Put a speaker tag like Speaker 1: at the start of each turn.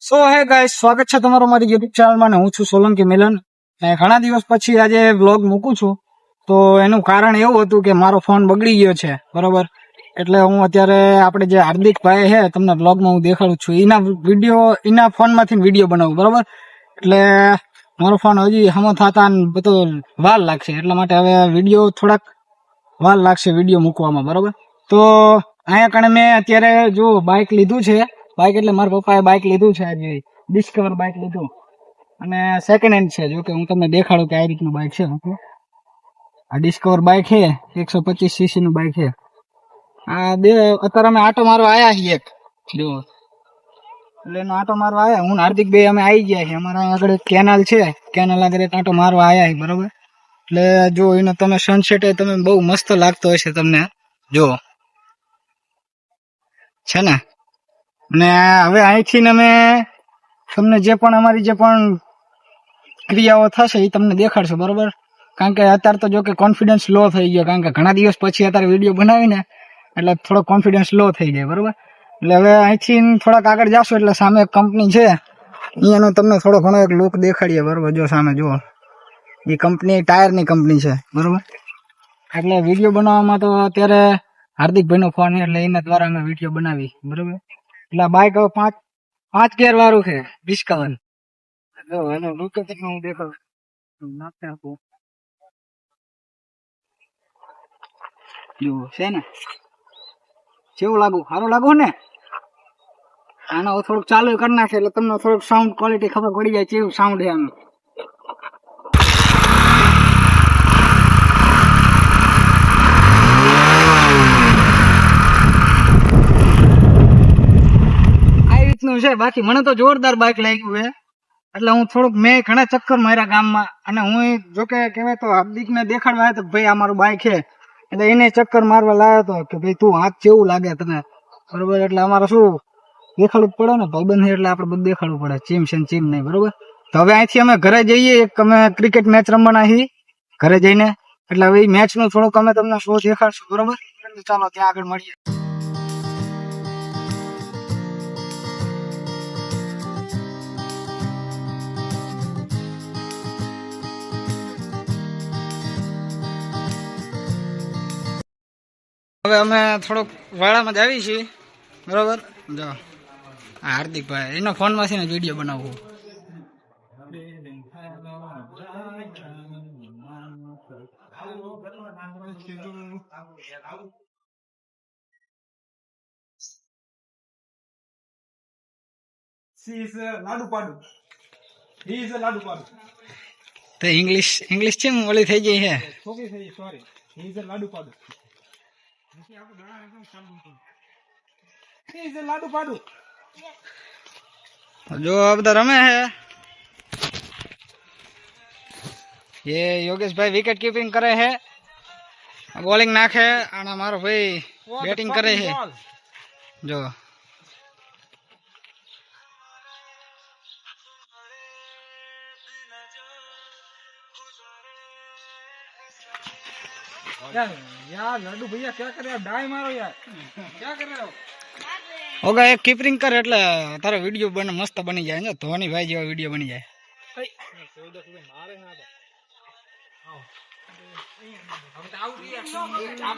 Speaker 1: સો હે ગાઈસ, સ્વાગત છે તમારું મારી યુટ્યુબ ચેનલમાં. હું છું સોલંકી મિલન. ઘણા દિવસ પછી આજે વ્લોગ મૂકું છું. તો એનું કારણ એવું હતું કે મારો ફોન બગડી ગયો છે, બરોબર. એટલે હું અત્યારે આપણે જે હાર્દિકભાઈ છે તમને વ્લોગમાં હું દેખાડું છું, એના ફોનમાંથી વિડીયો બનાવું, બરોબર. એટલે મારો ફોન હજી હમો થતા બધો વાર લાગશે, એટલા માટે હવે વિડીયો થોડાક વાર લાગશે વિડીયો મૂકવામાં, બરોબર. તો અહીંયા કણે મેં અત્યારે જો બાઇક લીધું છે. બાઇક એટલે મારા પપ્પાએ બાઇક લીધું છે, આજે ડિસ્કવર બાઇક લીધું, અને સેકન્ડ હેન્ડ છે. જો કે હું તમને દેખાડું કે આ રીતનું બાઇક છે. આ ડિસ્કવર બાઇક છે, 125 cc નું બાઇક છે. આ અત્યારે અમે આટો મારવા આવ્યા છીએ એક, જો એટલે એનો આટો મારવા આવ્યા. હું હાર્દિક ભાઈ અમે આવી ગયા છીએ. અમારા આગળ એક કેનાલ છે, કેનાલ આગળ એક આટો મારવા આવ્યા છીએ, બરોબર. એટલે જો એનો તમે સનસેટ તમે બહુ મસ્ત લાગતો હશે તમને, જો છે ને. અને હવે અહીંથી અમે તમને જે પણ અમારી જે પણ ક્રિયાઓ થશે એ તમને દેખાડશે, બરોબર. કારણ કે અત્યારે તો જો કે કોન્ફિડન્સ લો થઈ ગયો, કારણ કે ઘણા દિવસ પછી અત્યારે વિડીયો બનાવીને એટલે થોડો કોન્ફિડન્સ લો થઈ જાય, બરોબર. એટલે હવે અહીંથી થોડાક આગળ જાશો એટલે સામે એક કંપની છે, અહીંયાનો તમને થોડો ઘણો એક લુક દેખાડીએ, બરોબર. જો સામે જુઓ, એ કંપની ટાયરની કંપની છે, બરોબર. એટલે વિડીયો બનાવવામાં તો અત્યારે હાર્દિકભાઈનો ફોન છે, એટલે એના દ્વારા અમે વિડીયો બનાવી, બરોબર. એટલે બાઇક હવે પાંચ ગેર વાળું છે, ડિસ્કવર. જો એનો લુક હું દેખાડું, નાખી આપું, જુઓ છે ને કેવું લાગુ, સારું લાગુ ને. આનો થોડુંક ચાલુ કરી નાખે એટલે તમને થોડુંક સાઉન્ડ ક્વોલિટી ખબર પડી જાય કેવું સાઉન્ડ છે આનું. આ રીતનું છે. બાકી મને તો જોરદાર બાઇક લાગ્યું છે. એટલે હું થોડુંક મેં ઘણા ચક્કર માર્યા ગામમાં, અને હું જોકે કહેવાય તો હાર્દિકને દેખાડવા આવ્યો તો ભાઈ આ મારું બાઇક છે, એટલે એને ચક્કર મારવા લાવ્યો હતો કે ભાઈ તું હાથ કેવું લાગે તને, બરોબર. એટલે અમારે શું દેખાડવું જ પડે ને, ભાઈબંધ છે એટલે આપણે બધું દેખાડવું પડે, ચીમ છે ને ચીમ નહીં, બરોબર. તો હવે અહીંથી અમે ઘરે જઈએ, એક અમે ક્રિકેટ મેચ રમવાના છીએ ઘરે જઈને, એટલે હવે એ મેચનું થોડુંક અમે તમને શો દેખાડશું, બરોબર. ચાલો ત્યાં આગળ મળીએ. હવે અમે થોડોક વાડામાં જ આવી છીએ, બરોબર. જો હાર્દિકભાઈ એનો ફોનમાંથી ને વિડીયો બનાવવો. તો ઇંગ્લિશ છે ઓલી થઈ ગઈ છે. જો આ બધા રમે છે. ये योगेश भाई विकेट कीपिंग करे है, बॉलिंग नाखे, અને મારો ભાઈ બેટિંગ કરે છે. જો यार लड्डू भैया क्या कर रहे हो, डाई मारो यार, क्या कर रहे हो. ઓગા એક કીપરિંગ કર એટલે તારો વિડીયો બને મસ્ત બની જાય ને, ધોની ભાઈ જેવો વિડીયો બની જાય. મારે ના